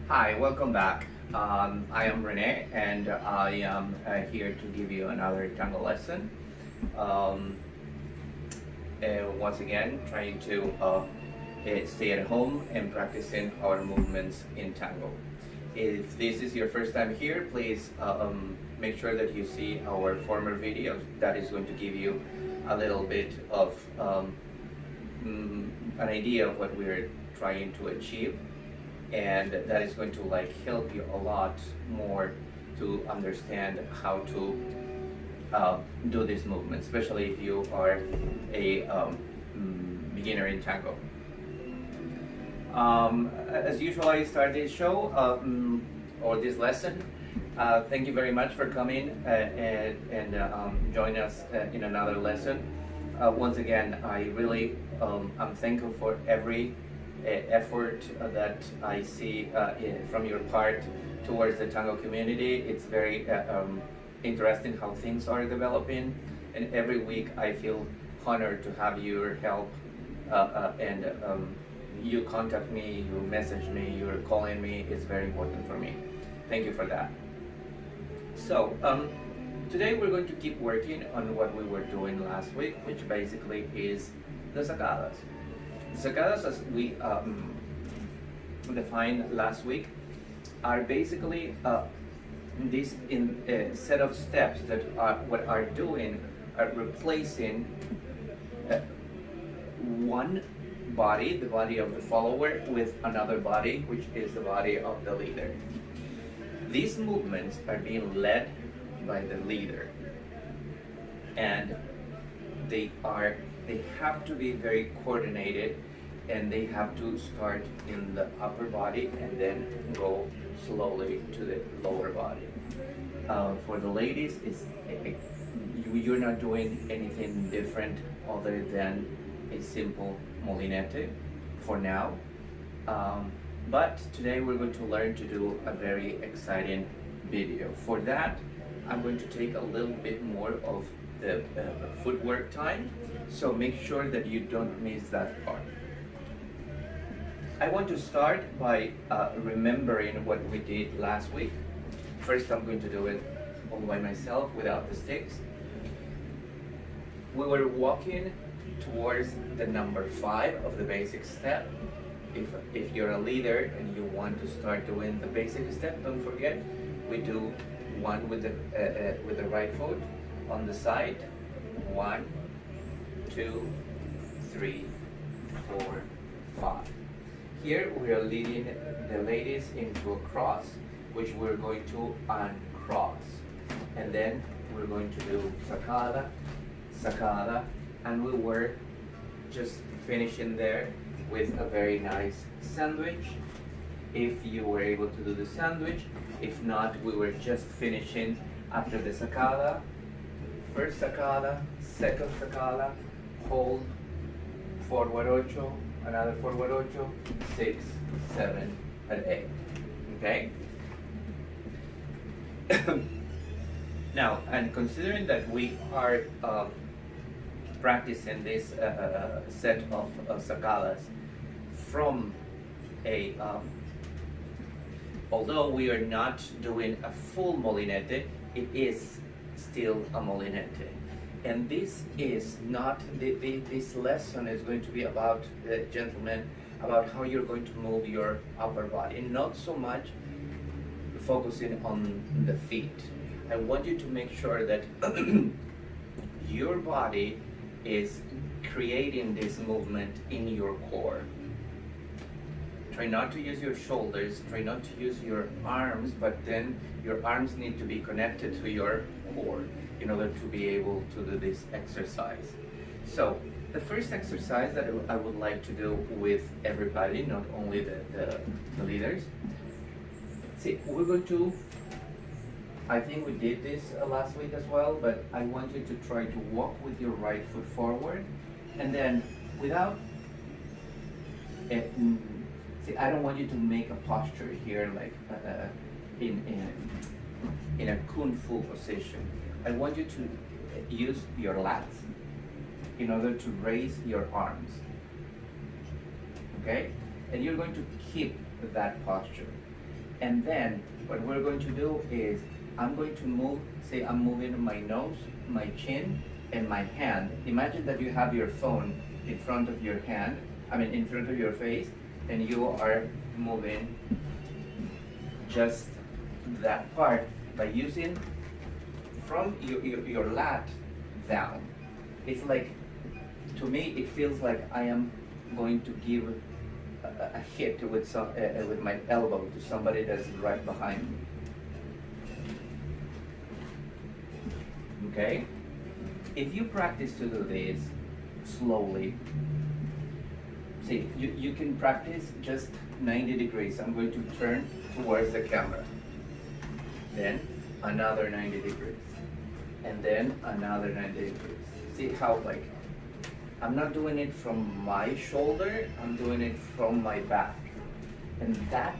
Hi, welcome back. I am Rene, and I am here to give you another tango lesson. Um, Once again, trying to stay at home and practicing our movements in tango. If this is your first time here, please make sure that you see our former videos. That is going to give you a little bit of an idea of what we're trying to achieve, and that is going to help you a lot more to understand how to do this movement, especially if you are a beginner in tango. As usual, I start this show or this lesson. Thank you very much for coming and join us in another lesson. Once again, I really I'm thankful for every effort that I see from your part towards the tango community. It's very interesting how things are developing, and every week I feel honored to have your help and you contact me, you message me, you're calling me. It's very important for me. Thank you for that. So today we're going to keep working on what we were doing last week, which basically is the sacadas. The sacadas, as we defined last week, are basically this set of steps that are doing are replacing one body, the body of the follower, with another body, which is the body of the leader. These movements are being led by the leader, and they have to be very coordinated, and they have to start in the upper body and then go slowly to the lower body. For the ladies, you're not doing anything different other than a simple molinete for now. But today we're going to learn to do a very exciting video. For that, I'm going to take a little bit more of the footwork time, so make sure that you don't miss that part. I want to start by remembering what we did last week. First, I'm going to do it all by myself without the sticks. We were walking towards the number 5 of the basic step. If you're a leader and you want to start doing the basic step, don't forget we do one with the right foot on the side. 1, 2, 3, 4, 5. Here we are leading the ladies into a cross, which we're going to uncross, and then we're going to do sacada, sacada, and we were just finishing there with a very nice sandwich. If you were able to do the sandwich, if not, we were just finishing after the sacada. First sacada, second sacada, hold, forward ocho, another forward ocho, 6, 7, and 8. Okay? Now, and considering that we are practicing this set of sacadas from a although we are not doing a full molinete, it is still a molinete. And this is not, this lesson is going to be about, gentlemen, about how you're going to move your upper body, not so much focusing on the feet. I want you to make sure that your body is creating this movement in your core. Try not to use your shoulders, try not to use your arms, but then your arms need to be connected to your core in order to be able to do this exercise. So the first exercise that I would like to do with everybody, not only the leaders, see, we're going to, I think we did this last week as well, but I want you to try to walk with your right foot forward, and then without see, I don't want you to make a posture here like in a kung fu position. I want you to use your lats in order to raise your arms. Okay? And you're going to keep that posture. And then what we're going to do is I'm going to move, say I'm moving my nose, my chin, and my hand. Imagine that you have your phone in front of your hand, in front of your face, and you are moving just that part by using from your lat down. It's like, to me, it feels like I am going to give a hit with my elbow to somebody that's right behind me. Okay? If you practice to do this slowly, see, you can practice just 90 degrees. I'm going to turn towards the camera. Then another 90 degrees. And then another 90 degrees. See how, like, I'm not doing it from my shoulder, I'm doing it from my back. And that,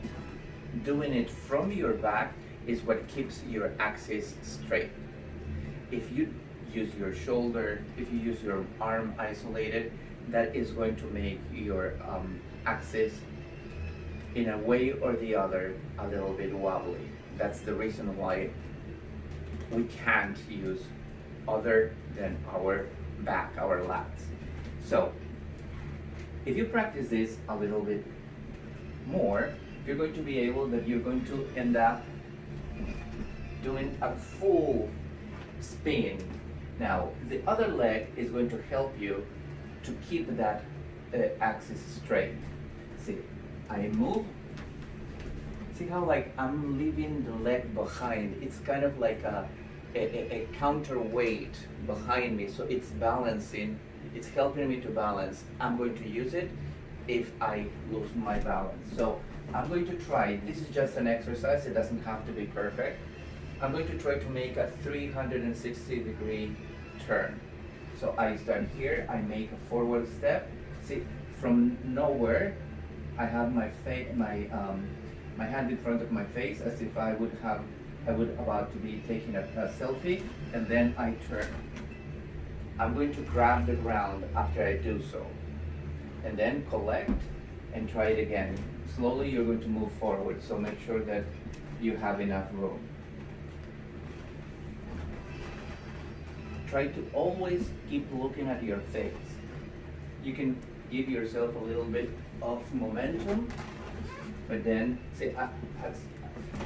doing it from your back, is what keeps your axis straight. If you use your shoulder, if you use your arm isolated, that is going to make your axis, in a way or the other, a little bit wobbly. That's the reason why we can't use other than our back, our lats. So, if you practice this a little bit more, you're going to be able that you're going to end up doing a full spin. Now, the other leg is going to help you to keep that axis straight. See, I move. See how, like, I'm leaving the leg behind. It's kind of like a counterweight behind me, so it's balancing. It's helping me to balance. I'm going to use it if I lose my balance. So I'm going to try. This is just an exercise. It doesn't have to be perfect. I'm going to try to make a 360-degree turn. So I start here. I make a forward step. See, from nowhere, I have my hand in front of my face, as if I would about to be taking a selfie, and then I turn. I'm going to grab the ground after I do so, and then collect and try it again. Slowly you're going to move forward, so make sure that you have enough room. Try to always keep looking at your face. You can give yourself a little bit of momentum, but then see,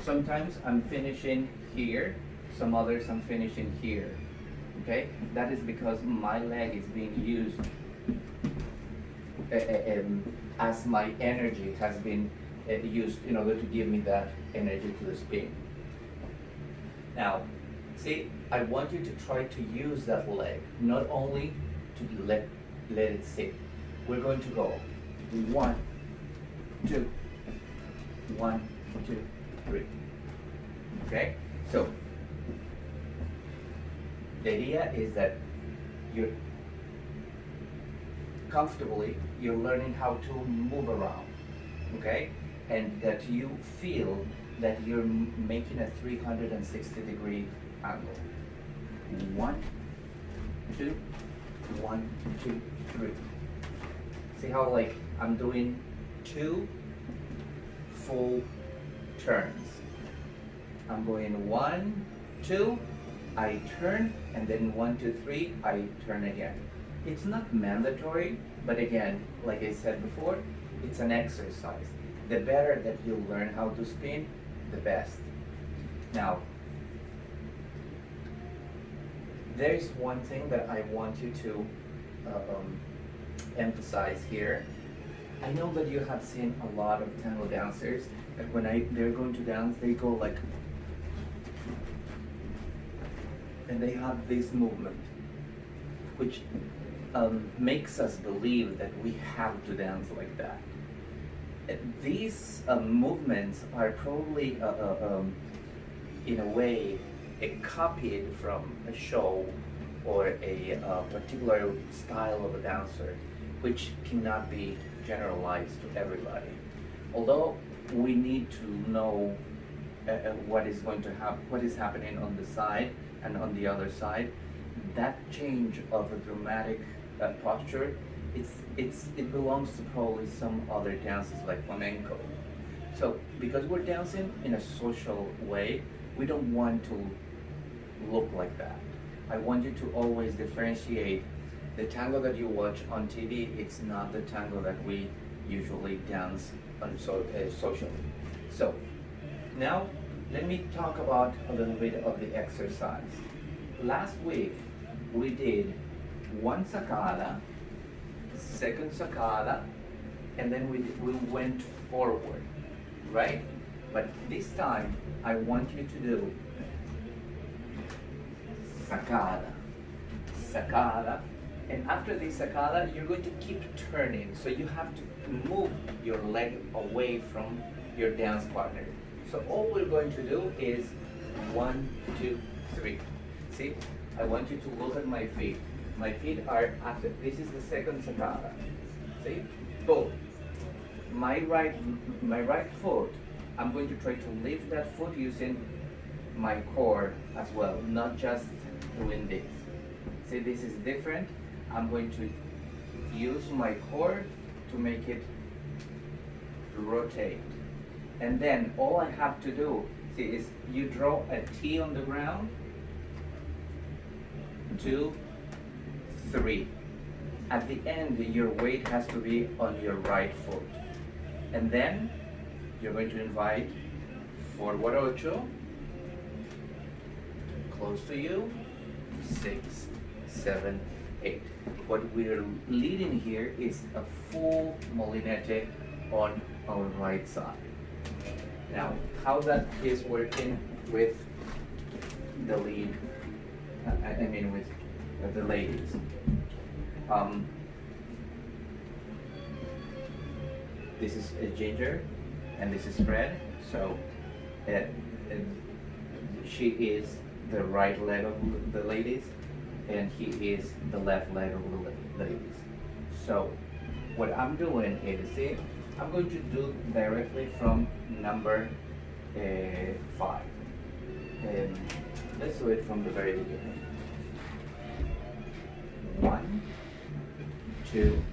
sometimes I'm finishing here, some others I'm finishing here. Okay, that is because my leg is being used as my energy has been used in order to give me that energy to the spin. Now, see, I want you to try to use that leg, not only to let it sit. We're going to go 1, 2, 1, 2, 3. Okay, so the idea is that you're learning how to move around, okay? And that you feel that you're making a 360-degree angle. 1, 2, 1, 2, 3. See how, like, I'm doing 2 full turns. I'm going 1, 2, I turn, and then 1, 2, 3, I turn again. It's not mandatory, but again, like I said before, it's an exercise. The better that you learn how to spin, the best. Now, there's one thing that I want you to emphasize here. I know that you have seen a lot of tango dancers that when they're going to dance, they go like, and they have this movement, which makes us believe that we have to dance like that. These movements are probably, in a way, copied from a show or a particular style of a dancer, which cannot be generalized to everybody. Although we need to know what is happening on the side and on the other side, that change of a dramatic posture, it belongs to probably some other dances like flamenco. So because we're dancing in a social way, we don't want to look like that. I want you to always differentiate the tango that you watch on TV. It's not the tango that we usually dance on socially. So now let me talk about a little bit of the exercise. Last week we did one sacada, second sacada, and then we went forward, right? But this time I want you to do sacada, sacada, and after this sacada you're going to keep turning, so you have to move your leg away from your dance partner. So all we're going to do is 1, 2, 3. See, I want you to look at my feet. My feet are after, this is the second sacada. See, boom. My right foot, I'm going to try to lift that foot using my core as well, not just doing this. See, this is different. I'm going to use my core to make it rotate. And then all I have to do, see, is you draw a T on the ground, 2, 3. At the end, your weight has to be on your right foot. And then you're going to invite forward ocho, close to you, 6, 7, 8. What we're leading here is a full molinete on our right side. Now, how that is working with the lead, I mean with the ladies. This is Ginger, and this is Fred. So she is the right leg of the ladies, and he is the left leg of the ladies. So what I'm doing is, see, I'm going to do directly from number 5. And let's do it from the very beginning. 1, 2,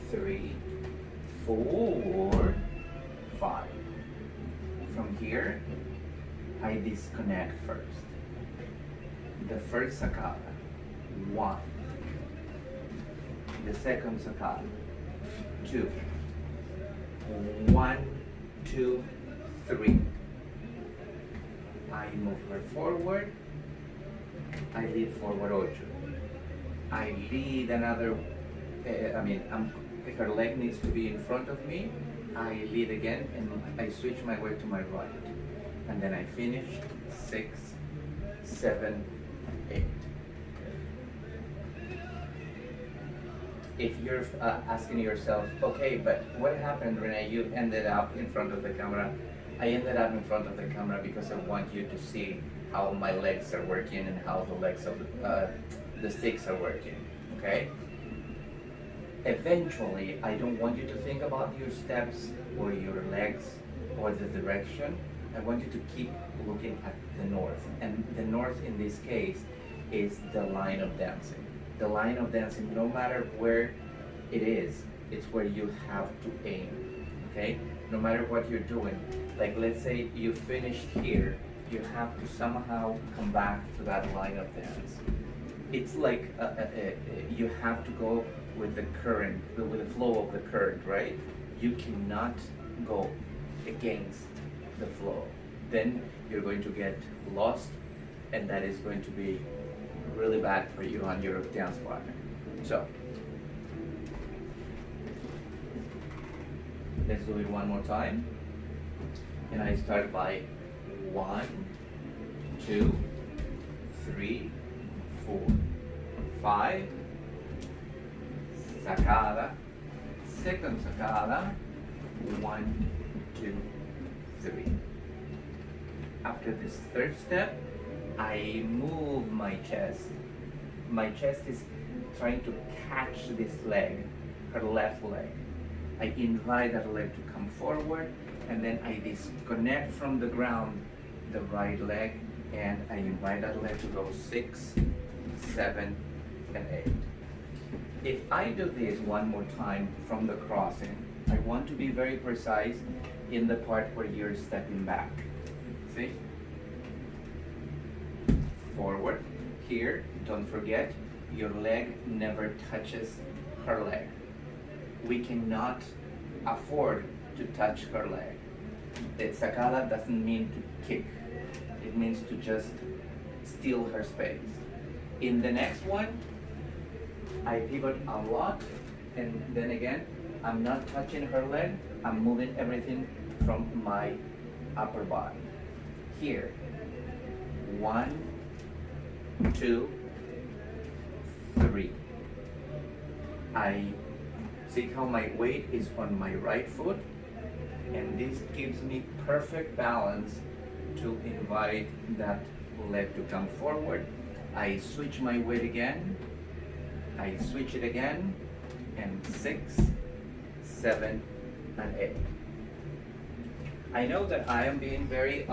3, 4, 5. From here, I disconnect first. The first sacada, 1. The second sacada, 2. 1, 2, 3. I move her forward. I lead forward ocho. I lead another, her leg needs to be in front of me. I lead again and I switch my weight to my right. And then I finish 6, 7, 8. If you're asking yourself, okay, but what happened, Renee? You ended up in front of the camera. I ended up in front of the camera because I want you to see how my legs are working and how the legs of the sticks are working, okay? Eventually, I don't want you to think about your steps or your legs or the direction. I want you to keep looking at the north. And the north in this case is the line of dancing. The line of dancing, no matter where it is, it's where you have to aim, okay? No matter what you're doing. Like, let's say you finished here, you have to somehow come back to that line of dance. It's like you have to go with the current, with the flow of the current, right? You cannot go against the flow. Then you're going to get lost, and that is going to be really bad for you and your dance partner. So, let's do it one more time. And I start by 1, 2, 3, 4, 5. Sacada. Second sacada. 1, 2, 3. After this third step, I move my chest. My chest is trying to catch this leg, her left leg. I invite that leg to come forward, and then I disconnect from the ground the right leg, and I invite that leg to go 6, 7, and 8. If I do this one more time from the crossing, I want to be very precise. in the part where you're stepping back. See? Forward. Here, don't forget, your leg never touches her leg. We cannot afford to touch her leg. The sacada doesn't mean to kick. It means to just steal her space. In the next one, I pivot a lot, and then again, I'm not touching her leg, I'm moving everything from my upper body. Here, 1, 2, 3. I see how my weight is on my right foot, and this gives me perfect balance to invite that leg to come forward. I switch my weight again, I switch it again, and 6, 7, and 8. I know that I am being very,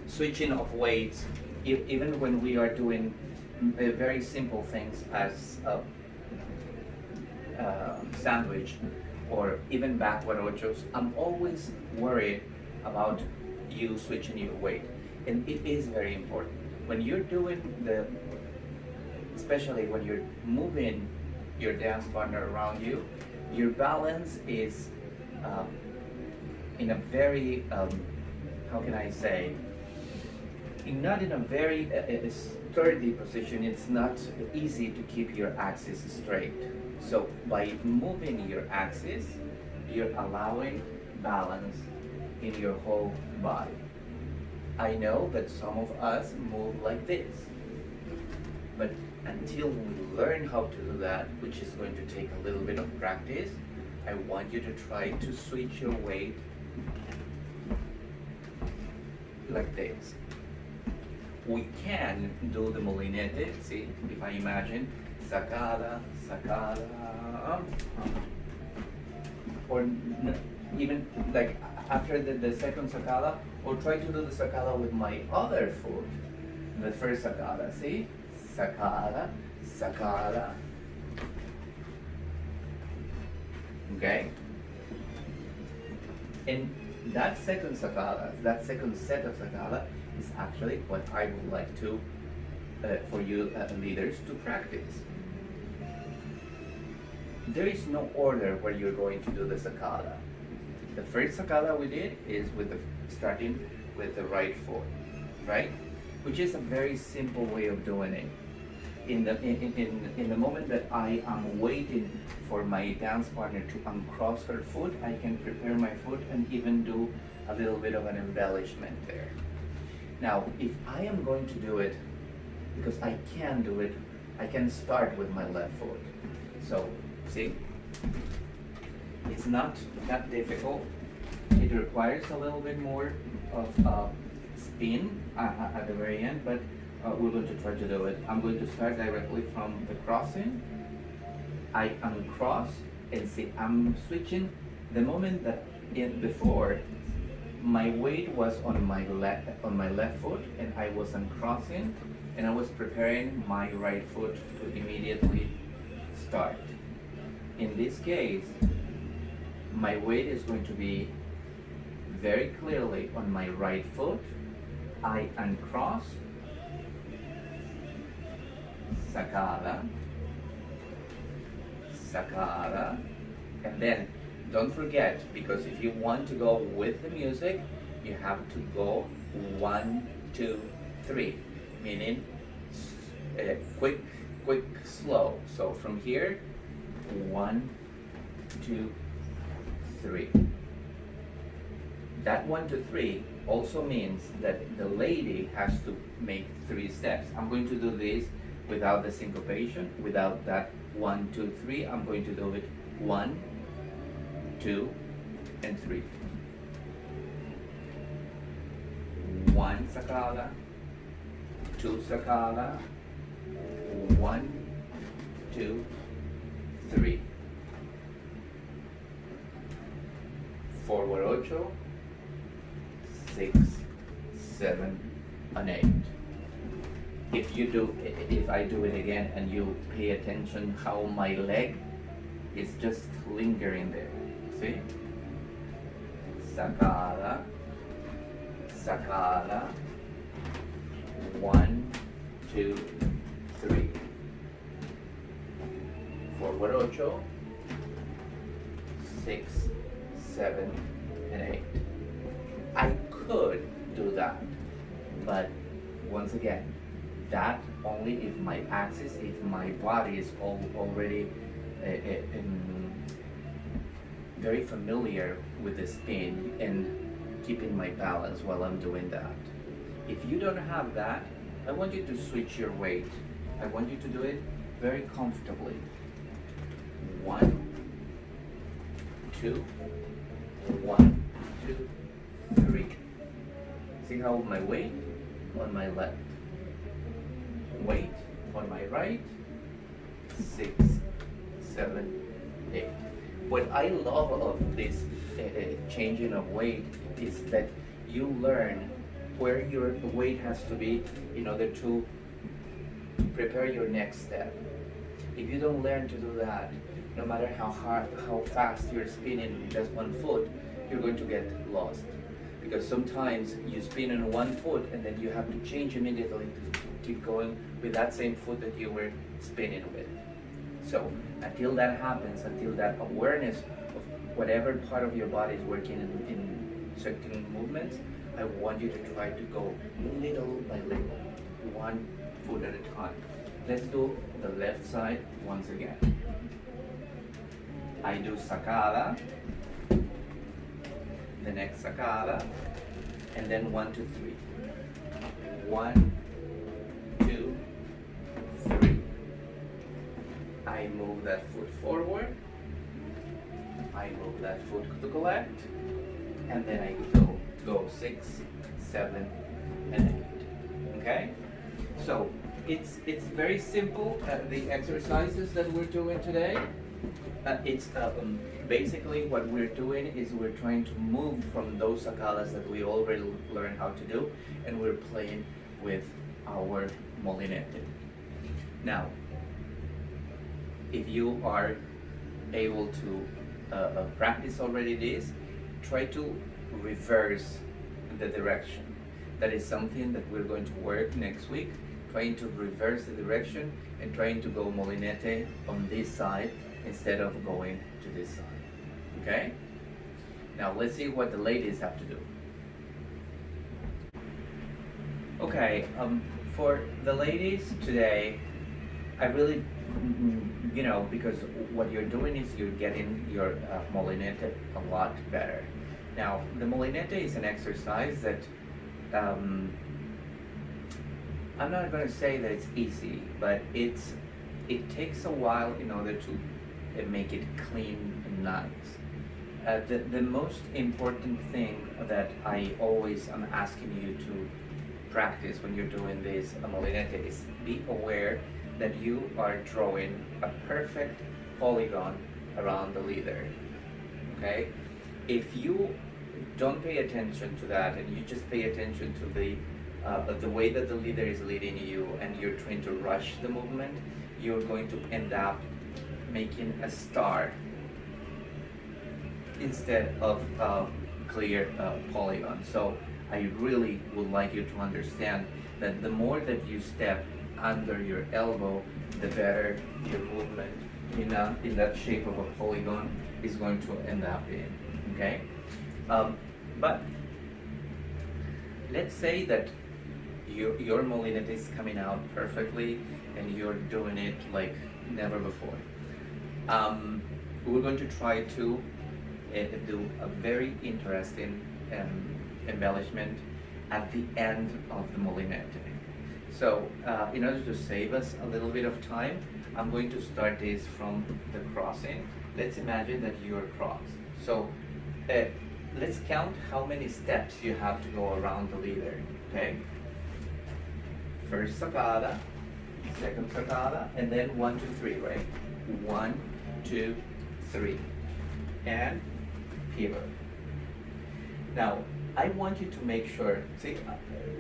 switching of weights, even when we are doing very simple things as sandwich or even backward ochos, I'm always worried about you switching your weight. And it is very important. When you're doing especially when you're moving your dance partner around you, your balance is in a very, how can I say, not in a very sturdy position. It's not easy to keep your axis straight. So by moving your axis, you're allowing balance in your whole body. I know that some of us move like this, but until we learn how to do that, which is going to take a little bit of practice, I want you to try to switch your weight like this. We can do the molinete, see, if I imagine, sacada, sacada, or even like after the second sacada, or try to do the sacada with my other foot, the first sacada, see, sacada, sacada, okay? And that second sacada, that second set of sacada is actually what I would like to, for you leaders to practice. There is no order where you're going to do the sacada. The first sacada we did is starting with the right foot, right? Which is a very simple way of doing it. In the moment that I am waiting for my dance partner to uncross her foot, I can prepare my foot and even do a little bit of an embellishment there. Now, if I am going to do it, because I can do it, I can start with my left foot. So, see? It's not that difficult. It requires a little bit more of spin at the very end, but we're going to try to do it. I'm going to start directly from the crossing. I uncross, and see, I'm switching. The moment that before, my weight was on my left foot, and I was uncrossing, and I was preparing my right foot to immediately start. In this case, my weight is going to be very clearly on my right foot. I uncross, sacada, sacada, and then don't forget, because if you want to go with the music, you have to go 1, 2, 3, meaning quick, slow. So from here, 1, 2, 3. That 1, 2, 3 also means that the lady has to make 3 steps. I'm going to do this without the syncopation, without that 1, 2, 3. I'm going to do it 1, 2, and 3. 1 sacada, 2 sacada, 1, 2, 3. Forward ocho, 6, 7, and 8. If I do it again and you pay attention how my leg is just lingering there. See? Sacada, sacada. 1, 2, 3. Forward 8, 6, 7, and 8. I could do that, but once again, that only if my axis, if my body is already very familiar with the spin and keeping my balance while I'm doing that. If you don't have that, I want you to switch your weight. I want you to do it very comfortably. 1, 2, 1, 2, 3. See how my weight on my left, weight on my right, 6, 7, 8. What I love of this changing of weight is that you learn where your weight has to be in order to prepare your next step. If you don't learn to do that, no matter how fast you're spinning with just one foot, you're going to get lost. Because sometimes you spin on one foot and then you have to change immediately to keep going with that same foot that you were spinning with. So until that happens, until that awareness of whatever part of your body is working in certain movements, I want you to try to go little by little, one foot at a time. Let's do the left side once again. I do sacada, the next sacada, and then 1, 2, 3. 1, 2, 3. I move that foot forward. I move that foot to collect, and then I go 6, 7, and 8. Okay? So it's very simple. The exercises that we're doing today. It's basically what we're doing is we're trying to move from those sacadas that we already learned how to do, and we're playing with our molinete. Now, if you are able to practice already this, try to reverse the direction. That is something that we're going to work next week, trying to reverse the direction and trying to go molinete on this side instead of going to this side. Okay? Now let's see what the ladies have to do. Okay, for the ladies today, I really, because what you're doing is you're getting your molinete a lot better. Now, the molinete is an exercise that I'm not going to say that it's easy, but it takes a while in order to make it clean and nice. The most important thing that I always am asking you to practice when you're doing this molinete is be aware that you are drawing a perfect polygon around the leader. Okay? If you don't pay attention to that and you just pay attention to the way that the leader is leading you and you're trying to rush the movement, you're going to end up making a star instead of a clear polygon. So I really would like you to understand that the more that you step under your elbow, the better your movement in that shape of a polygon is going to end up in. Okay? But let's say that your molinete is coming out perfectly and you're doing it like never before. We're going to try to do a very interesting embellishment at the end of the molinete. So in order to save us a little bit of time, I'm going to start this from the crossing. Let's imagine that you're crossed. So let's count how many steps you have to go around the leader, okay? First sacada, second sacada, and then 1, 2, 3, right? 1, 2, 3, and pivot. Now, I want you to make sure, see,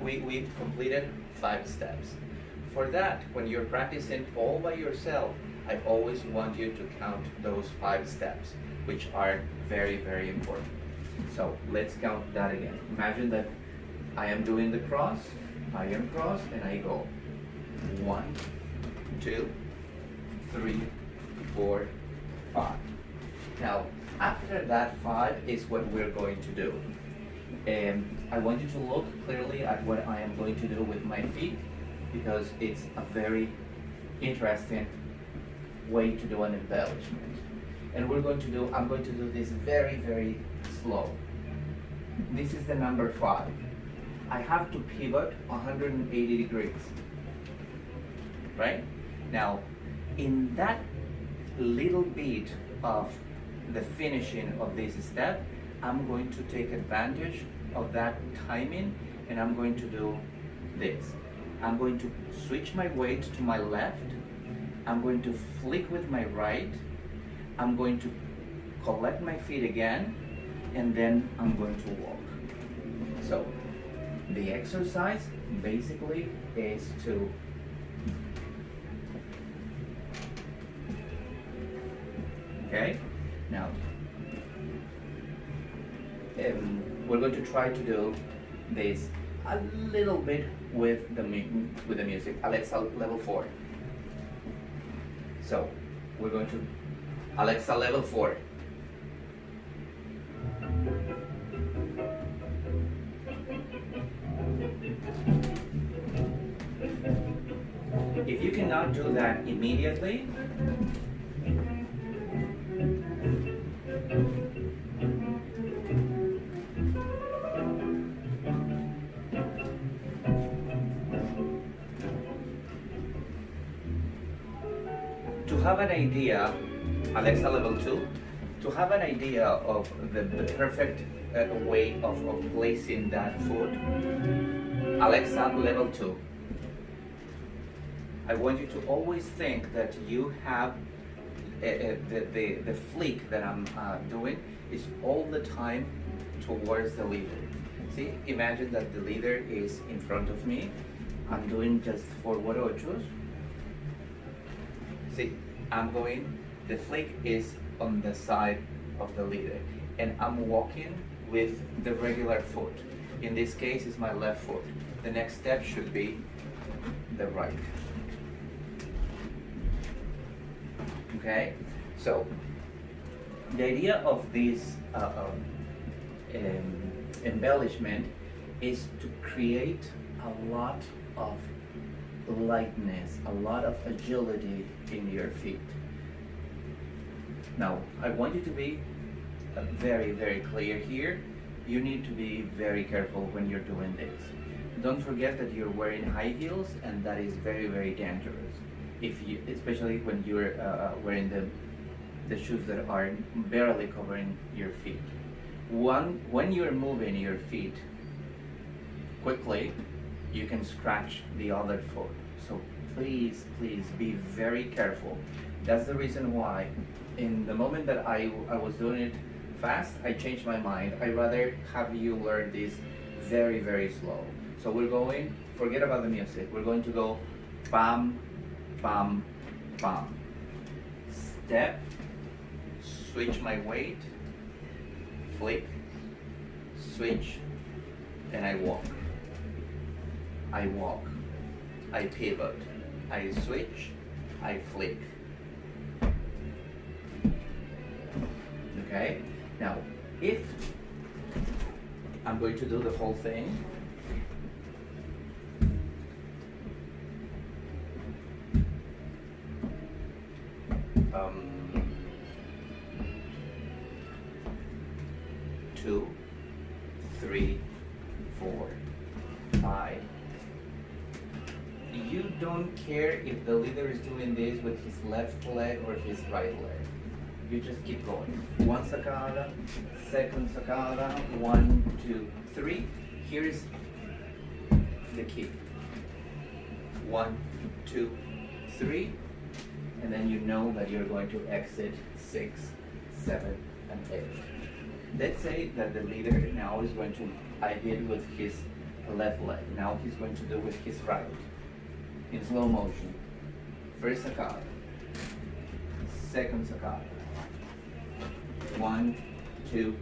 we've completed 5 steps. For that, when you're practicing all by yourself, I always want you to count those 5 steps, which are very, very important. So let's count that again. Imagine that I am doing the cross, I am cross, and I go 1, 2, 3, 4, 5. Now, after that 5 is what we're going to do. I want you to look clearly at what I am going to do with my feet, because it's a very interesting way to do an embellishment. And I'm going to do this very, very slow. This is the number 5. I have to pivot 180 degrees, right? Now, in that little bit of the finishing of this step, I'm going to take advantage of that timing, and I'm going to do this. I'm going to switch my weight to my left. I'm going to flick with my right. I'm going to collect my feet again, and then I'm going to walk. So the exercise basically is to now we're going to try to do this a little bit with the music. Alexa, level 4. So we're going to Alexa, level 4. If you cannot do that immediately, to have an idea, Alexa level 2, to have an idea of the perfect way of placing that foot, Alexa level 2. I want you to always think that you have the flick that I'm doing is all the time towards the leader. See, imagine that the leader is in front of me. I'm doing just 4 ochos. See, I'm going, the flick is on the side of the leader, and I'm walking with the regular foot. In this case, it's my left foot. The next step should be the right. Okay, so the idea of this embellishment is to create a lot of lightness, a lot of agility in your feet. Now, I want you to be very, very clear here. You need to be very careful when you're doing this. Don't forget that you're wearing high heels, and that is very, very dangerous. Especially when you're wearing the shoes that are barely covering your feet. When you're moving your feet quickly, you can scratch the other foot. So please, please be very careful. That's the reason why in the moment that I was doing it fast, I changed my mind. I'd rather have you learn this very, very slow. So we're going, forget about the music. We're going to go bam, bam, bam. Step, switch my weight, flick, switch, and I walk. I walk, I pivot, I switch, I flick. Okay? Now, if I'm going to do the whole thing, two, 3, 4, 5. You don't care if the leader is doing this with his left leg or his right leg. You just keep going. 1 sacada, second sacada, 1, 2, 3. Here's the key. 1, 2, 3. And then you know that you're going to exit 6, 7, and 8. Let's say that the leader now is going to, I did with his left leg. Now he's going to do with his right. In slow motion. First sacada. second sacada. 1, 2,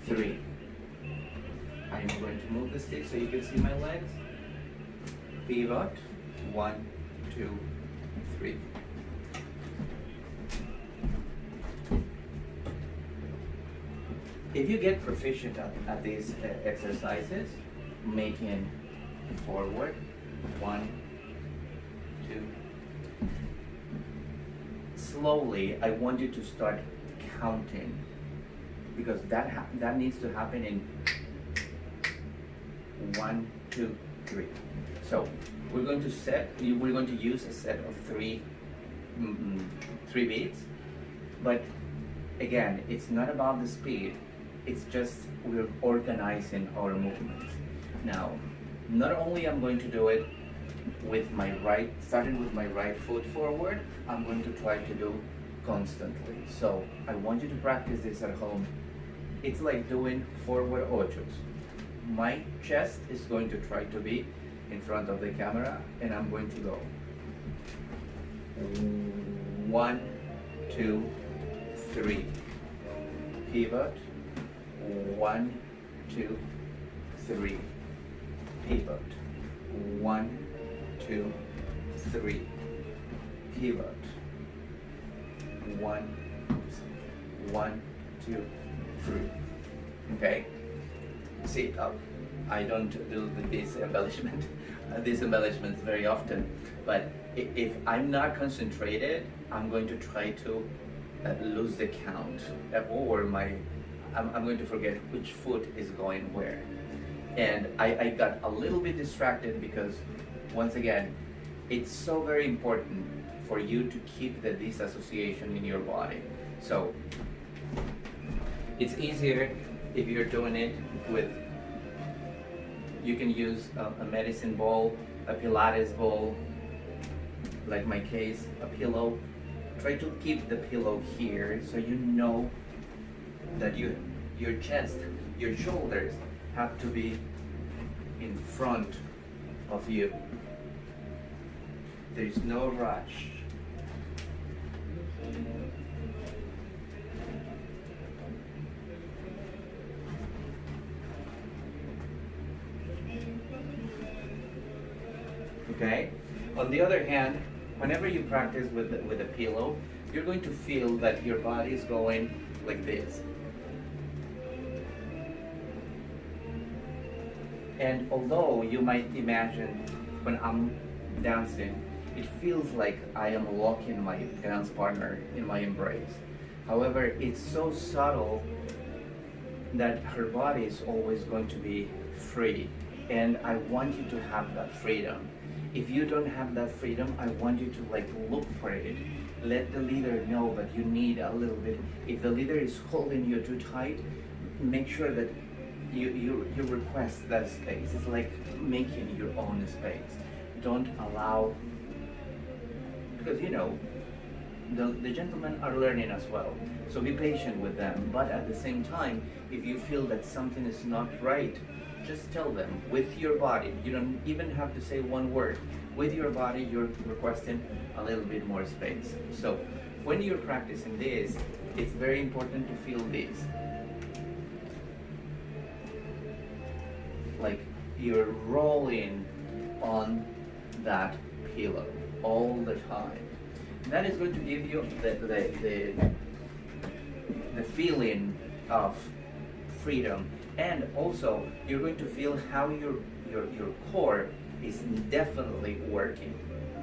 3. I'm going to move the stick so you can see my legs. Pivot. 1, 2, 3. If you get proficient at these exercises, making forward, 1, 2. Slowly, I want you to start counting, because that needs to happen in 1, 2, 3. So we're going to use a set of three beats, but again, it's not about the speed. It's just we're organizing our movements. Now, not only I'm going to do it with my starting with my right foot forward, I'm going to try to do constantly. So I want you to practice this at home. It's like doing forward ochos. My chest is going to try to be in front of the camera, and I'm going to go 1, 2, 3. Pivot. 1, 2, 3. Pivot. 1, 2, 3. Pivot. 1, 2, 3. Okay. See, I don't do these embellishments very often, but if I'm not concentrated, I'm going to try to lose the count, or I'm going to forget which foot is going where. And I got a little bit distracted because, once again, it's so very important for you to keep the disassociation in your body. So it's easier if you're doing it with, you can use a medicine ball, a Pilates ball, like my case, a pillow. Try to keep the pillow here so you know that your chest, your shoulders have to be in front of you. There is no rush. Okay? On the other hand, whenever you practice with a pillow, you're going to feel that your body is going like this. And although you might imagine when I'm dancing, it feels like I am locking my dance partner in my embrace. However, it's so subtle that her body is always going to be free. And I want you to have that freedom. If you don't have that freedom, I want you to look for it. Let the leader know that you need a little bit. If the leader is holding you too tight, make sure that you request that space. It's like making your own space. Don't allow, because the gentlemen are learning as well. So be patient with them. But at the same time, if you feel that something is not right, just tell them with your body. You don't even have to say one word. With your body, you're requesting a little bit more space. So when you're practicing this, it's very important to feel this. Like you're rolling on that pillow all the time. That is going to give you the feeling of freedom, and also you're going to feel how your core is definitely working.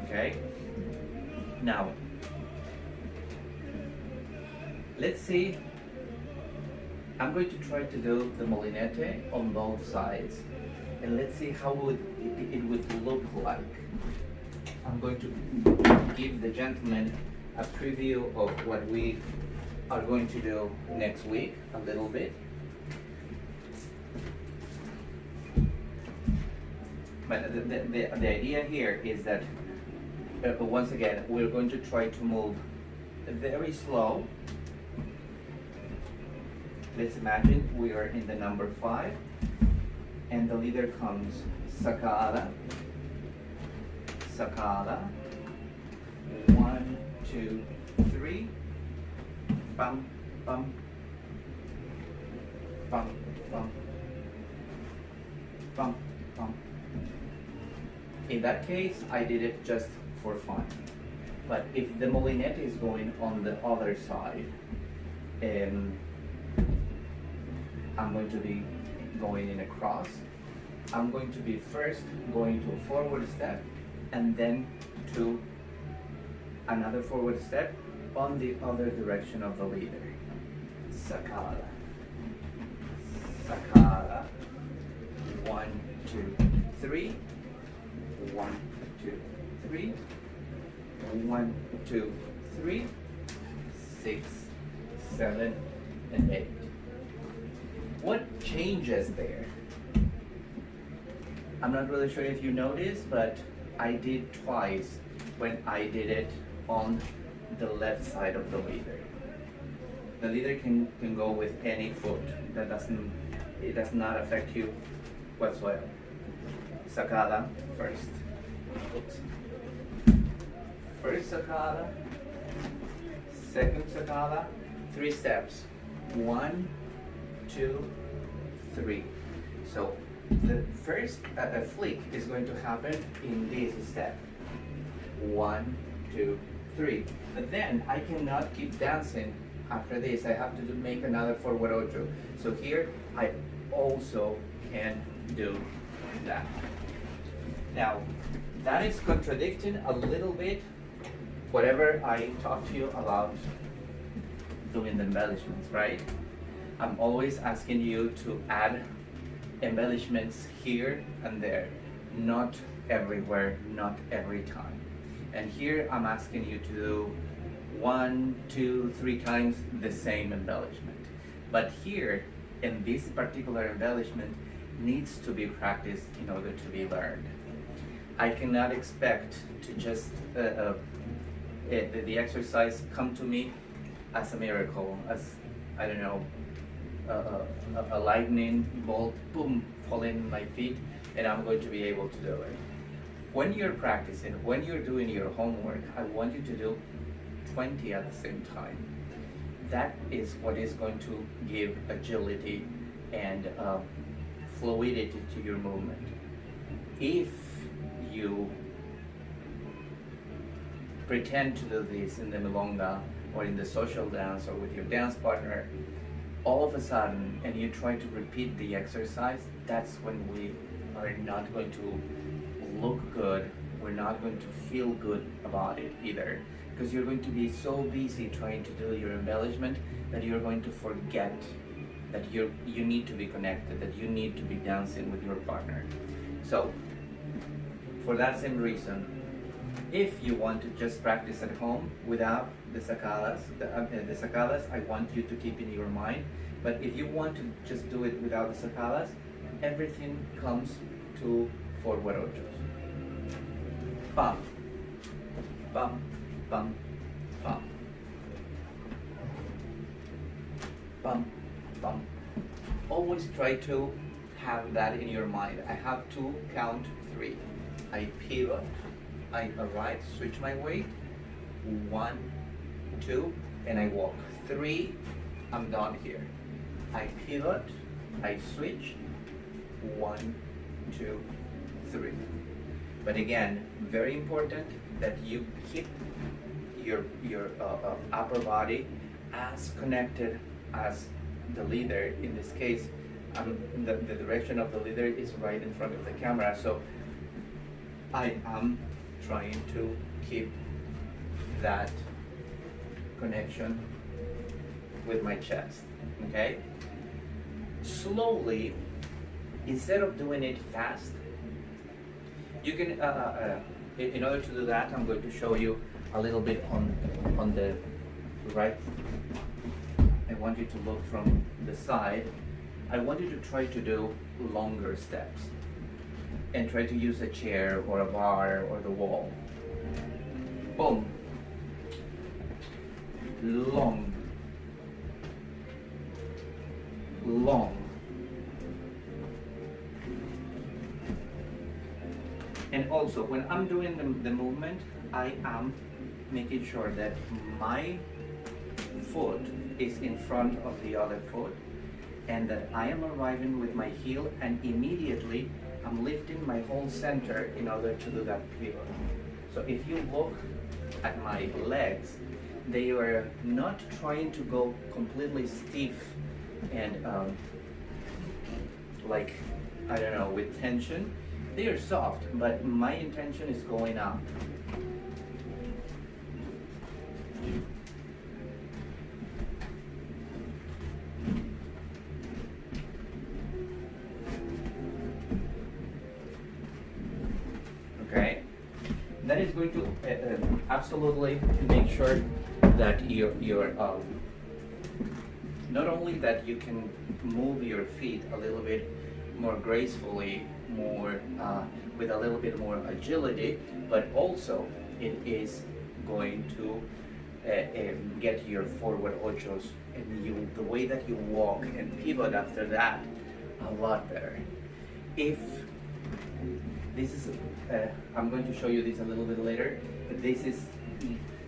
Okay? Now, let's see. I'm going to try to do the molinete on both sides, and let's see how it would look like. I'm going to give the gentleman a preview of what we are going to do next week, a little bit. But the idea here is that, once again, we're going to try to move very slow. Let's imagine we are in the number 5, and the leader comes sacada, sacada, 1, 2, 3, bum, bum, bum, bum, bum, bum. In that case, I did it just for fun. But if the molinete is going on the other side, I'm going to be going in a cross. I'm going to be first going to a forward step and then to another forward step on the other direction of the leader. Sacada. Sacada. 1, 2, 3. 1, 2, 3. 1, 2, 3. 6, 7, and 8. What changes there? I'm not really sure if you noticed, but I did twice when I did it on the left side of the leader. The leader can go with any foot. It does not affect you whatsoever. Sacada first. Oops. First sacada, second sacada, 3 steps. 1, 2, 3. So the first flick is going to happen in this step. 1, 2, 3. But then I cannot keep dancing after this. I have to make another forward ocho. So here I also can do that. Now that is contradicting a little bit whatever I talked to you about doing the embellishments, right? I'm always asking you to add embellishments here and there, not everywhere, not every time. And here I'm asking you to do 1, 2, 3 times the same embellishment. But here, in this particular embellishment, needs to be practiced in order to be learned. I cannot expect to just the exercise come to me as a miracle, as, I don't know, a lightning bolt, boom, falling in my feet, and I'm going to be able to do it. When you're practicing, when you're doing your homework, I want you to do 20 at the same time. That is what is going to give agility and fluidity to your movement. If you pretend to do this in the milonga or in the social dance or with your dance partner, all of a sudden, and you try to repeat the exercise, that's when we are not going to look good, we're not going to feel good about it either, because you're going to be so busy trying to do your embellishment that you're going to forget that you need to be connected, that you need to be dancing with your partner. So for that same reason, if you want to just practice at home without the sacadas, the sacadas I want you to keep in your mind, but if you want to just do it without the sacadas, everything comes to forward ochos. Bum, bum, bum, bum, bum, bum. Always try to have that in your mind. I have to count 3. I pivot, I arrive, switch my weight, 1, 2, and I walk. 3, I'm done here. I pivot, I switch, 1, 2, 3. But again, very important that you keep your upper body as connected as the leader. In this case, the direction of the leader is right in front of the camera, so I am trying to keep that connection with my chest, okay? Slowly, instead of doing it fast, you can, in order to do that, I'm going to show you a little bit on the right. I want you to look from the side. I want you to try to do longer steps and try to use a chair or a bar or the wall. Boom. Long. Long. And also, when I'm doing the movement, I am making sure that my foot is in front of the other foot, and that I am arriving with my heel, and immediately I'm lifting my whole center in order to do that pivot. So if you look at my legs, they are not trying to go completely stiff and like, I don't know, with tension. They are soft, but my intention is going up. Okay, that is going to absolutely make sure that you're not only that you can move your feet a little bit more gracefully, more with a little bit more agility, but also it is going to get your forward ochos and the way that you walk and pivot after that a lot better. If this is, I'm going to show you this a little bit later, but this is,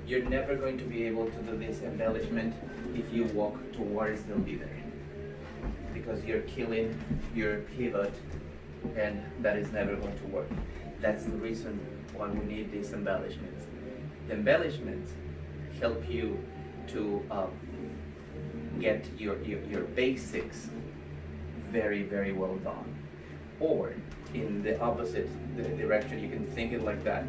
you're never going to be able to do this embellishment if you walk towards the leader, because you're killing your pivot, and that is never going to work. That's the reason why we need these embellishments. The embellishments help you to get your basics very, very well done. Or in the opposite direction, you can think it like that.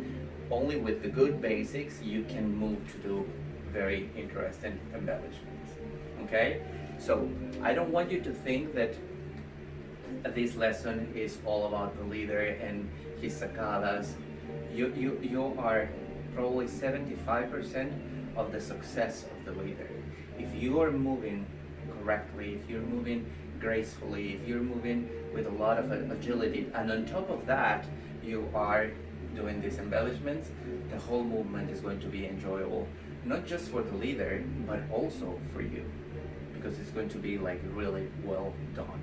Only with the good basics you can move to do very interesting embellishments. Okay? So I don't want you to think that this lesson is all about the leader and his sacadas. You are probably 75% of the success of the leader. If you are moving correctly, if you're moving gracefully, if you're moving with a lot of agility, and on top of that you are doing these embellishments, the whole movement is going to be enjoyable, not just for the leader but also for you, because it's going to be like really well done.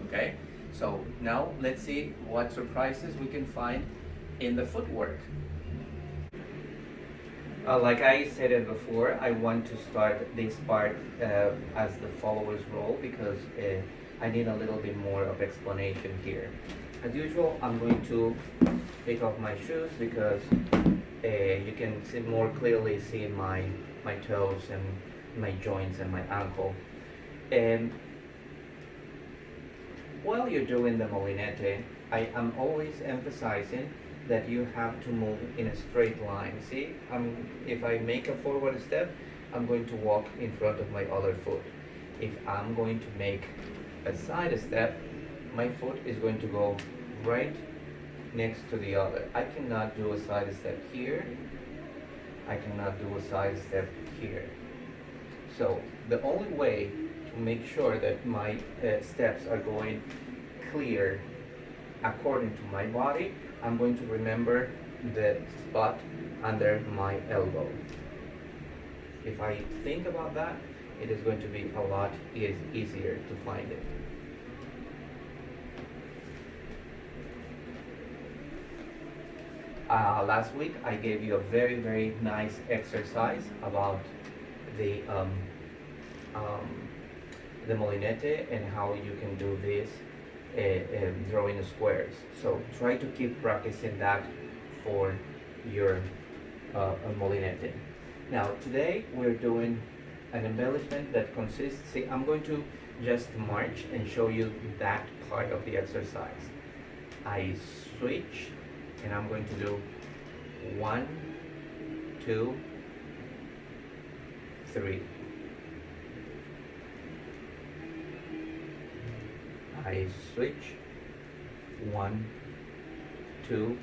Okay, so now let's see what surprises we can find in the footwork. Like I said it before, I want to start this part as the follower's role, because I need a little bit more of explanation here. As usual, I'm going to take off my shoes because you can more clearly see my toes and my joints and my ankle. And while you're doing the molinete, I am always emphasizing that you have to move in a straight line. See, if I make a forward step, I'm going to walk in front of my other foot. If I'm going to make a side step, my foot is going to go right next to the other. I cannot do a side step here. I cannot do a side step here. So the only way to make sure that my steps are going clear according to my body, I'm going to remember the spot under my elbow. If I think about that, it is going to be a lot easier to find it. Last week I gave you a very, very nice exercise about the molinete and how you can do this drawing squares. So try to keep practicing that for your molinete. Now today we're doing an embellishment that consists, see, I'm going to just march and show you that part of the exercise. I switch and I'm going to do 1, 2, 3. I switch 1, 2,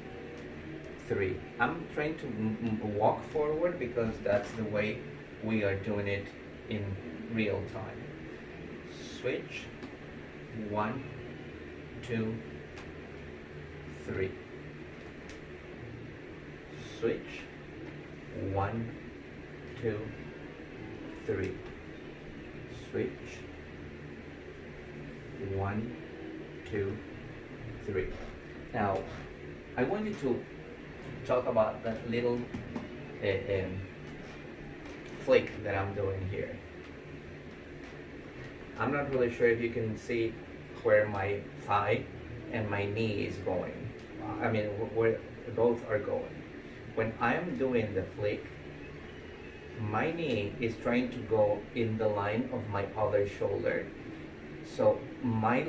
3. I'm trying to walk forward because that's the way we are doing it in real time. Switch 1, 2, 3. Switch 1, 2, 3. Switch 1, 2, 3. Now, I want you to talk about that little flick that I'm doing here. I'm not really sure if you can see where my thigh and my knee is going. I mean, where both are going. When I'm doing the flick, my knee is trying to go in the line of my other shoulder. So my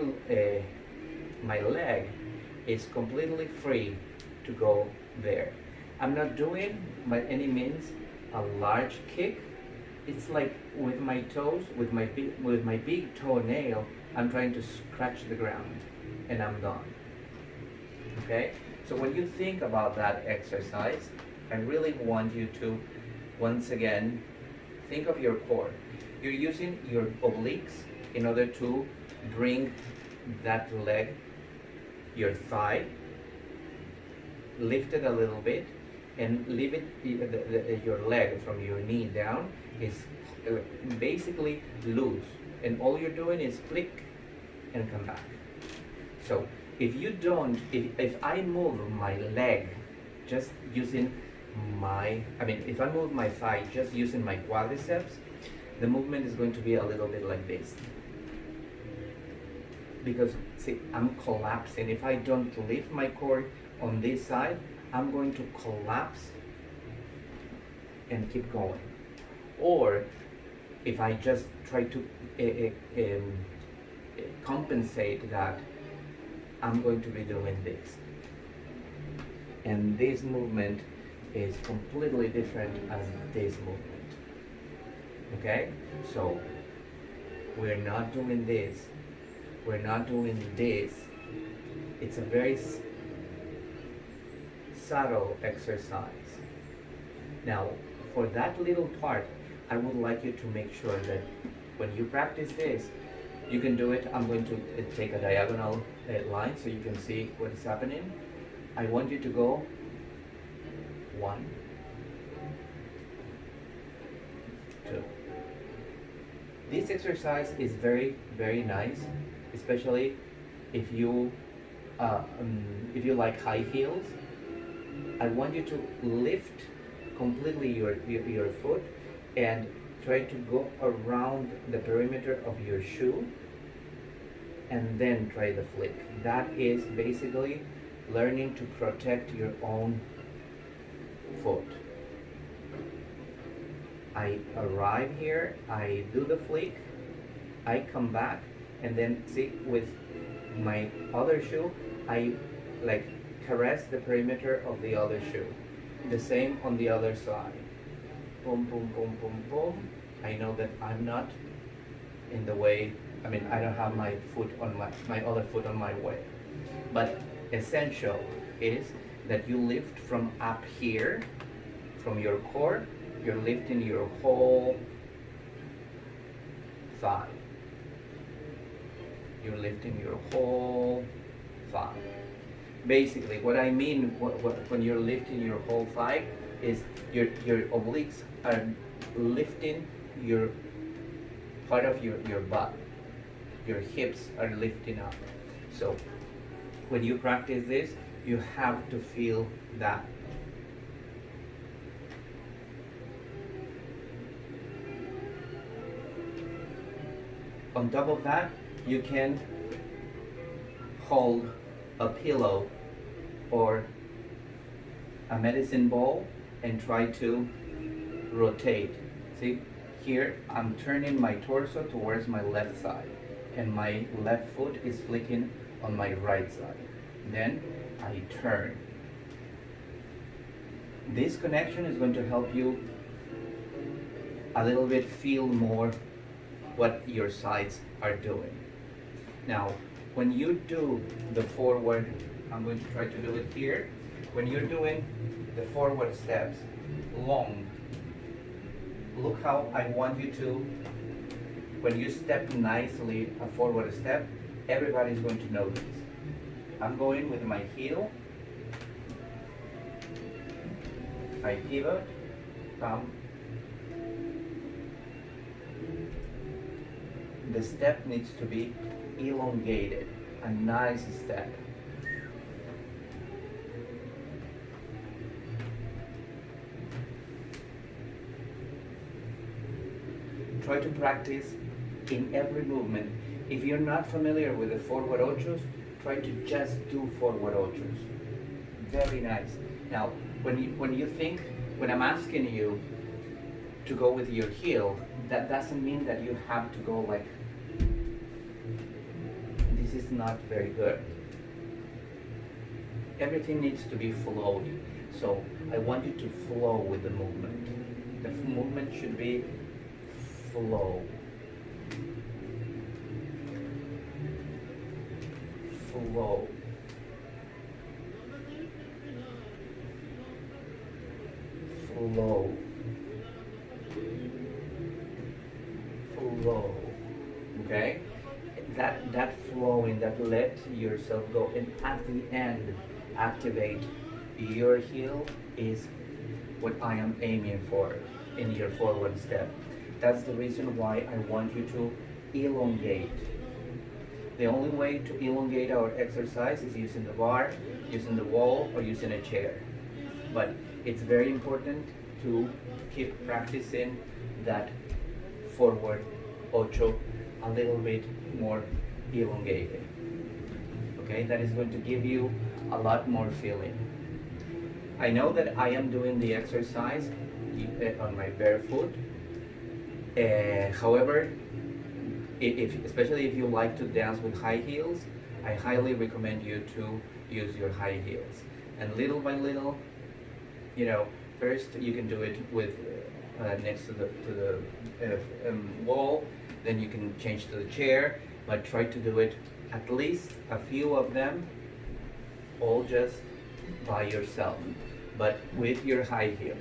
leg is completely free to go there. I'm not doing by any means a large kick. It's like with my toes, with my big toenail, I'm trying to scratch the ground, and I'm done. Okay? So when you think about that exercise, I really want you to, once again, think of your core. You're using your obliques in order to bring that leg, your thigh, lift it a little bit, and leave it, your leg from your knee down is basically loose. And all you're doing is flick and come back. So if you don't, if I move my leg just using if I move my thigh just using my quadriceps, the movement is going to be a little bit like this. Because see, I'm collapsing. If I don't lift my core on this side, I'm going to collapse and keep going. Or if I just try to compensate that, I'm going to be doing this. And this movement is completely different as this movement. Okay? So we're not doing this. We're not doing this. It's a very subtle exercise. Now, for that little part, I would like you to make sure that when you practice this, you can do it. I'm going to take a diagonal line so you can see what is happening. I want you to go 1, 2. This exercise is very, very nice, especially if you like high heels. I want you to lift completely your foot and try to go around the perimeter of your shoe and then try the flick. That is basically learning to protect your own foot. I arrive here, I do the flick, I come back, and then see with my other shoe, I like caress the perimeter of the other shoe. The same on the other side. Boom, boom, boom, boom, boom. I know that I'm not in the way. I mean, I don't have my foot on my other foot on my way. But essential is that you lift from up here, from your core, you're lifting your whole thigh. You're lifting your whole thigh. Basically, what I mean when you're lifting your whole thigh is your obliques are lifting your part of your butt. Your hips are lifting up. So when you practice this, you have to feel that. On top of that, you can hold a pillow or a medicine ball and try to rotate. See, here I'm turning my torso towards my left side and my left foot is flicking on my right side. Then I turn. This connection is going to help you a little bit feel more what your sides are doing. Now, when you do the forward, I'm going to try to do it here. When you're doing the forward steps, long, look how I want you to, when you step nicely a forward step, everybody's going to notice. I'm going with my heel, I pivot, come. The step needs to be elongated, a nice step. Try to practice in every movement. If you're not familiar with the forward ochos, try to just do forward ochos. Very nice. Now, when I'm asking you to go with your heel, that doesn't mean that you have to go like, this is not very good. Everything needs to be flowy. So I want you to flow with the movement. The movement should be flow. Flow. Flow. Flow. Okay? That flowing, that let yourself go, and at the end activate your heel is what I am aiming for in your forward step. That's the reason why I want you to elongate. The only way to elongate our exercise is using the bar, using the wall, or using a chair. But it's very important to keep practicing that forward ocho a little bit more elongated. Okay, that is going to give you a lot more feeling. I know that I am doing the exercise on my bare foot. However, especially if you like to dance with high heels, I highly recommend you to use your high heels. And little by little, first you can do it with next to the wall, then you can change to the chair, but try to do it at least a few of them, all just by yourself, but with your high heels.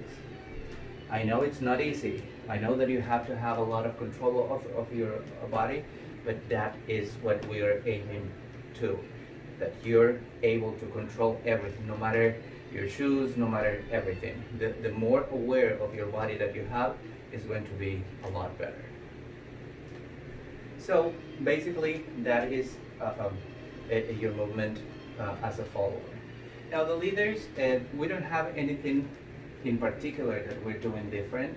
I know it's not easy. I know that you have to have a lot of control of your body, but that is what we are aiming to, that you're able to control everything, no matter your shoes, no matter everything. The more aware of your body that you have is going to be a lot better. So basically that is your movement as a follower. Now the leaders, we don't have anything in particular that we're doing different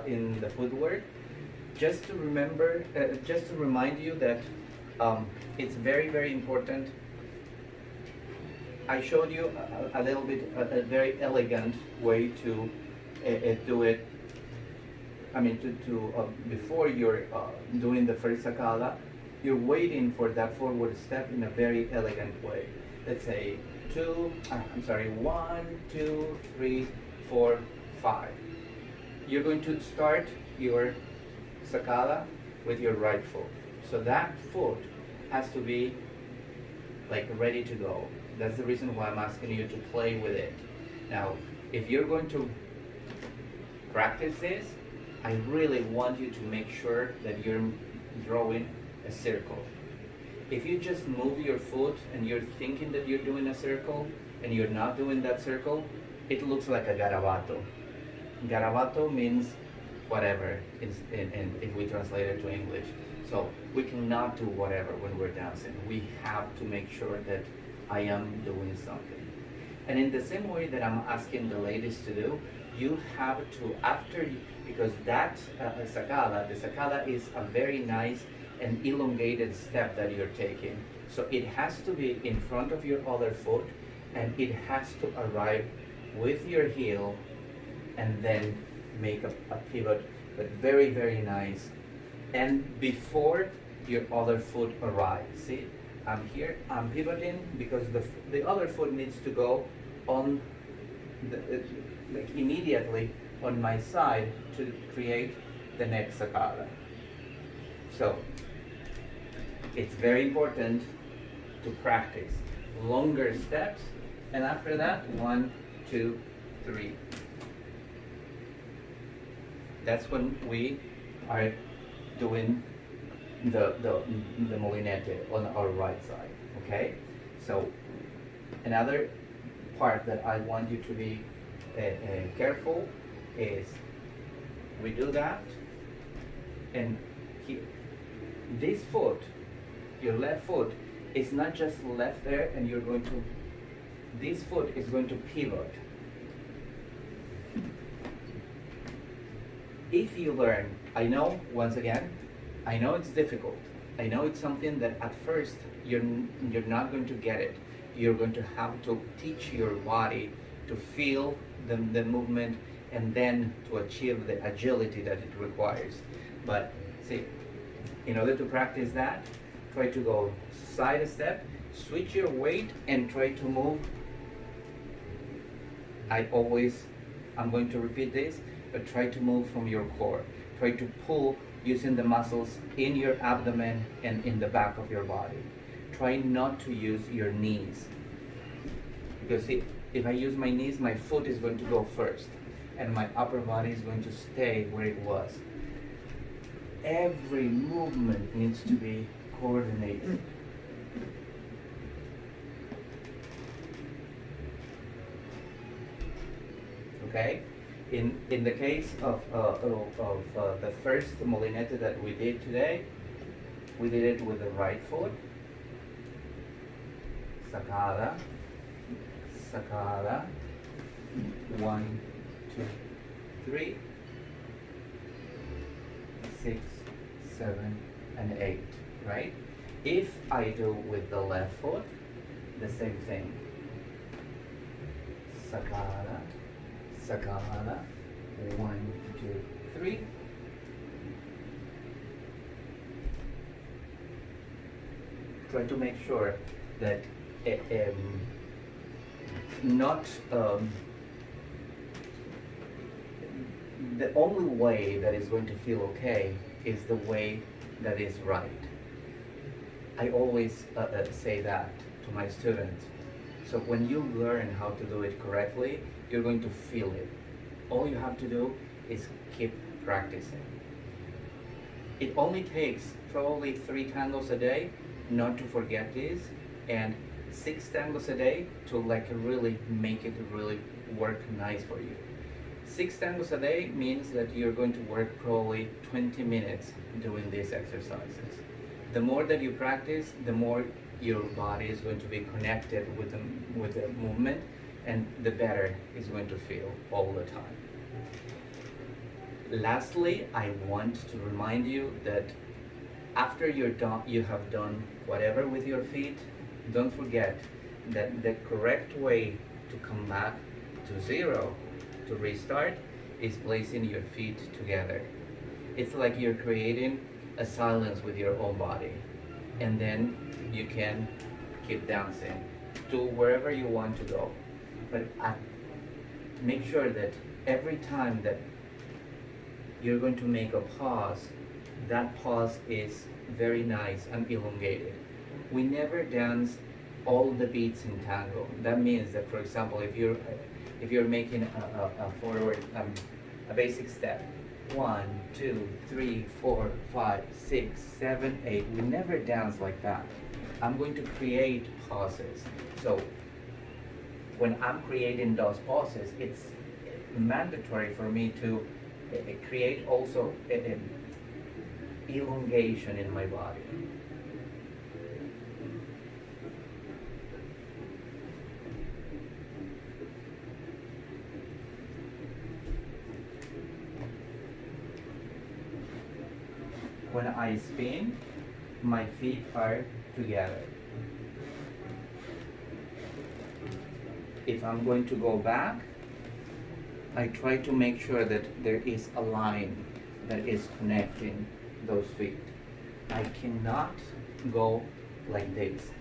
in the footwork. Just to remember, just to remind you that it's very, very important. I showed you a little bit, a very elegant way to do it. I mean, before you're doing the first sacada, you're waiting for that forward step in a very elegant way. Let's say 1, 2, 3, 4, 5. You're going to start your sacada with your right foot. So that foot has to be like ready to go. That's the reason why I'm asking you to play with it. Now, if you're going to practice this, I really want you to make sure that you're drawing a circle. If you just move your foot and you're thinking that you're doing a circle and you're not doing that circle, it looks like a garabato. Garabato means whatever if we translate it to English. So we cannot do whatever when we're dancing. We have to make sure that I am doing something. And in the same way that I'm asking the ladies to do, you have to, because that sacada, the sacada is a very nice and elongated step that you're taking. So it has to be in front of your other foot, and it has to arrive with your heel and then make a pivot, but very, very nice. And before your other foot arrives, see, I'm here, I'm pivoting because the other foot needs to go on like immediately on my side to create the next sacada. So it's very important to practice longer steps, and after that, 1, 2, 3. That's when we are doing the molinete on our right side. Okay, so another part that I want you to be careful is we do that, and here, this foot, your left foot, is not just left there, and you're going to, this foot is going to pivot. If you learn, I know, once again, I know it's difficult. I know it's something that at first you're not going to get it. You're going to have to teach your body to feel the movement and then to achieve the agility that it requires. But see, in order to practice that, try to go side step, switch your weight, and try to move. I'm going to repeat this, but try to move from your core. Try to pull using the muscles in your abdomen and in the back of your body. Try not to use your knees. Because if I use my knees, my foot is going to go first, and my upper body is going to stay where it was. Every movement needs to be coordinated. Okay? In the case of the first molinete that we did today, we did it with the right foot. Sacada, sacada. 1, 2, 3, 6, 7, and 8. Right? If I do with the left foot, the same thing. Sacada, sacada. 1, 2, 3. Try to make sure that not the only way that is going to feel okay is the way that is right. I always say that to my students. So when you learn how to do it correctly, you're going to feel it. All you have to do is keep practicing. It only takes probably 3 tangos a day not to forget this, and 6 tangos a day to really make it really work nice for you. 6 tangos a day means that you're going to work probably 20 minutes doing these exercises. The more that you practice, the more your body is going to be connected with the movement, and the better it's going to feel all the time. Lastly, I want to remind you that after you have done whatever with your feet, don't forget that the correct way to come back to 0, to restart, is placing your feet together. It's like you're creating a silence with your own body, and then you can keep dancing to wherever you want to go. But make sure that every time that you're going to make a pause, that pause is very nice and elongated. We never dance all the beats in tango. That means that, for example, if you're making a forward, a basic step, 1, 2, 3, 4, 5, 6, 7, 8. We never dance like that. I'm going to create pauses. So when I'm creating those pauses, it's mandatory for me to create also elongation in my body. When I spin, my feet are together. If I'm going to go back, I try to make sure that there is a line that is connecting those feet. I cannot go like this.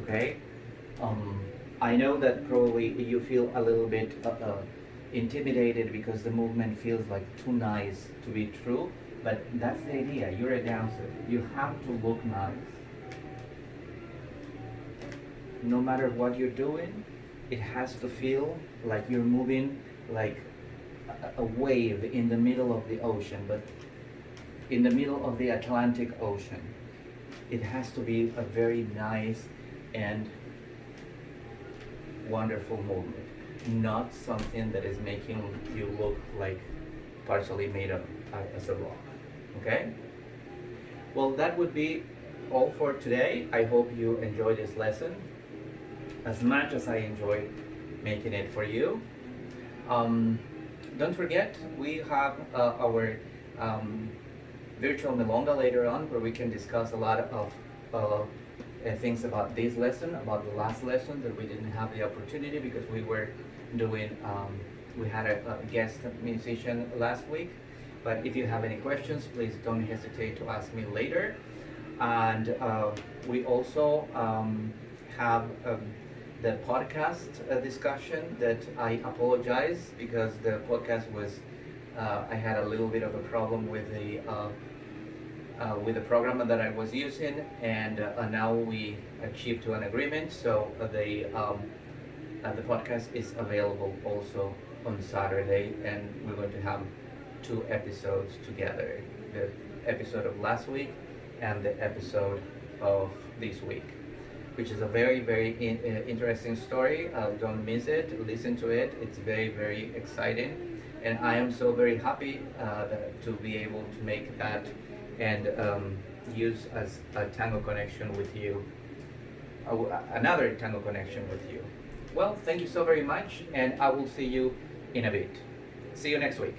Okay? I know that probably you feel a little bit intimidated because the movement feels like too nice to be true, but that's the idea. You're a dancer. You have to look nice. No matter what you're doing, it has to feel like you're moving like a wave in the middle of the ocean, but in the middle of the Atlantic Ocean. It has to be a very nice and wonderful movement, not something that is making you look like partially made up as a rock. Okay? Well, that would be all for today. I hope you enjoyed this lesson as much as I enjoyed making it for you. don't forget, we have our um, virtual milonga later on, where we can discuss a lot of things about this lesson, about the last lesson that we didn't have the opportunity because we were doing, we had a guest musician last week. But if you have any questions, please don't hesitate to ask me later. And we also have the podcast discussion that I apologize because the podcast was, I had a little bit of a problem with the program that I was using, and now we achieved to an agreement. So the podcast is available also on Saturday, and we're going to have 2 episodes together: the episode of last week and the episode of this week, which is a very, very interesting story. Don't miss it. Listen to it. It's very, very exciting, and I am so very happy to be able to make that and use as a tango connection with you, another tango connection with you. Well, thank you so very much, and I will see you in a bit. See you next week.